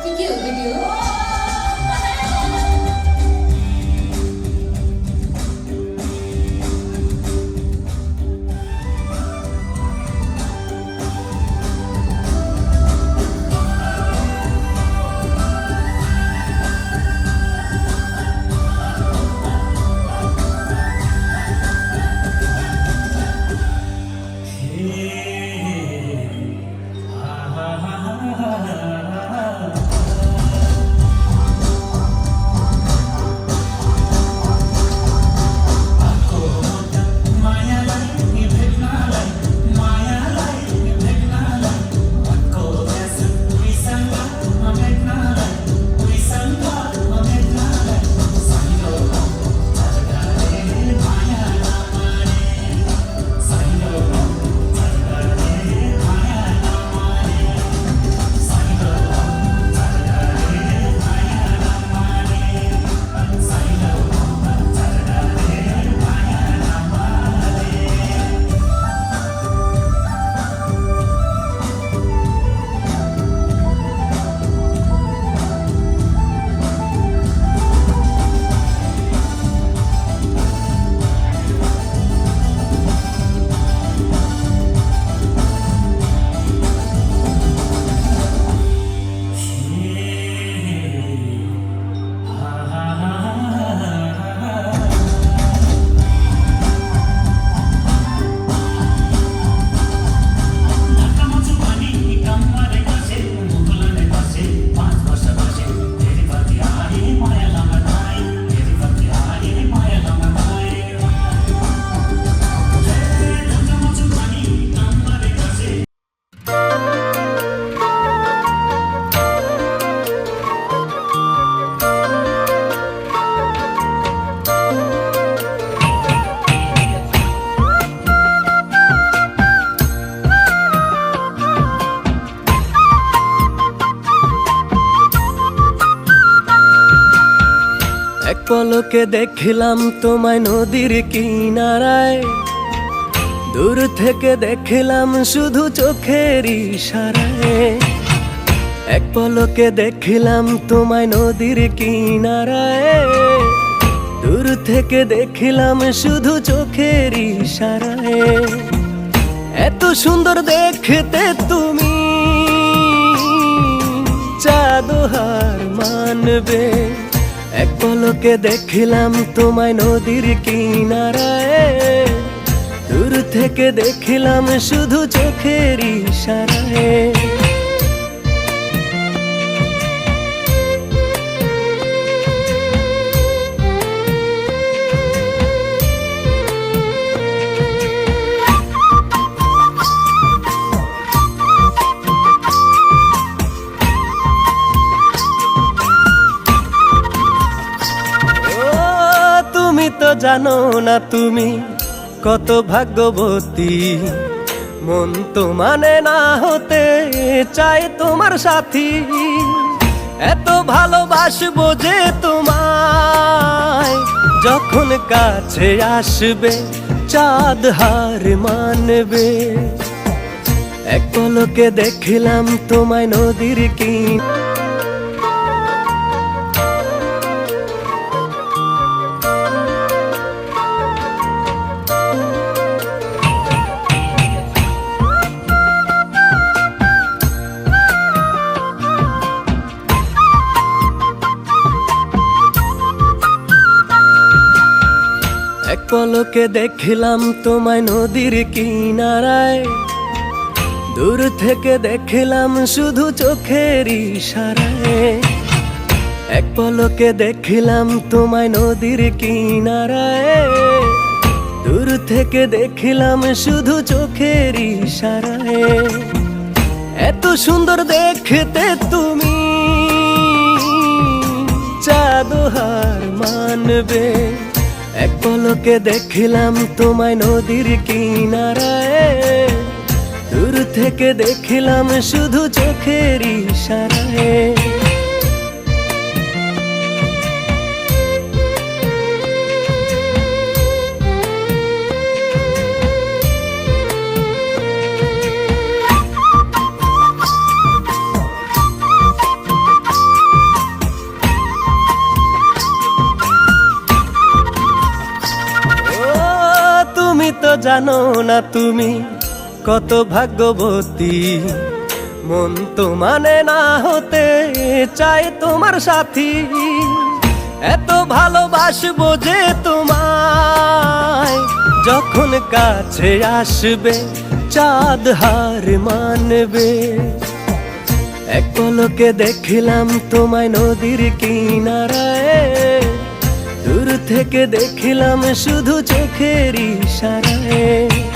Video, video. এক পলকে দেখিলাম তোমায় নদীর কিনারায়, দূর থেকে দেখিলাম শুধু চোখের ইশারায়। এক পলকে দেখিলাম তোমায় নদীর কিনারায়, দূর থেকে দেখিলাম শুধু চোখের ইশারায়। এত সুন্দর দেখতে তুমি, চাঁদও হার মানবে। এক পলকে দেখিলাম তোমায় নদীর কিনারায়, দূর থেকে দেখিলাম শুধু চোখের ইশারায়। তুমি তো জানো না তুমি কত ভাগ্যবতী, মন তো মানে না হতে চায় তোমার সাথী। এত ভালোবাসবো যে তোমায়, যখন কাছে আসবে চাঁদ হার মানবে। এক পলকে দেখিলাম তোমায় নদীর কিনারায়, এক পলকে দেখিলাম তোমায় নদীর কিনারায়, দূর থেকে দেখিলাম শুধু চোখের ইশারায়। এক পলকে দেখিলাম তোমায় নদীর কিনারায়, দূর থেকে দেখিলাম শুধু চোখের ইশারায়। এত সুন্দর দেখতে তুমি, চাঁদও হার মানবে। এক পলকে দেখিলাম তোমায় নদীর কিনারায়, দূর থেকে দেখিলাম শুধু চোখের ইশারায়। জানো না তুমি কত ভাগ্যবতী, মন তো মানে না হতে চাই তোমার সাথী। এত ভালোবাসবো যে তোমায়, যখন কাছে আসবে চাঁদ হার মানবে। এক পলকে দেখলাম তোমায় নদীর কিনারায়, দূর থেকে দেখলাম শুধু চোখের ইশারায়।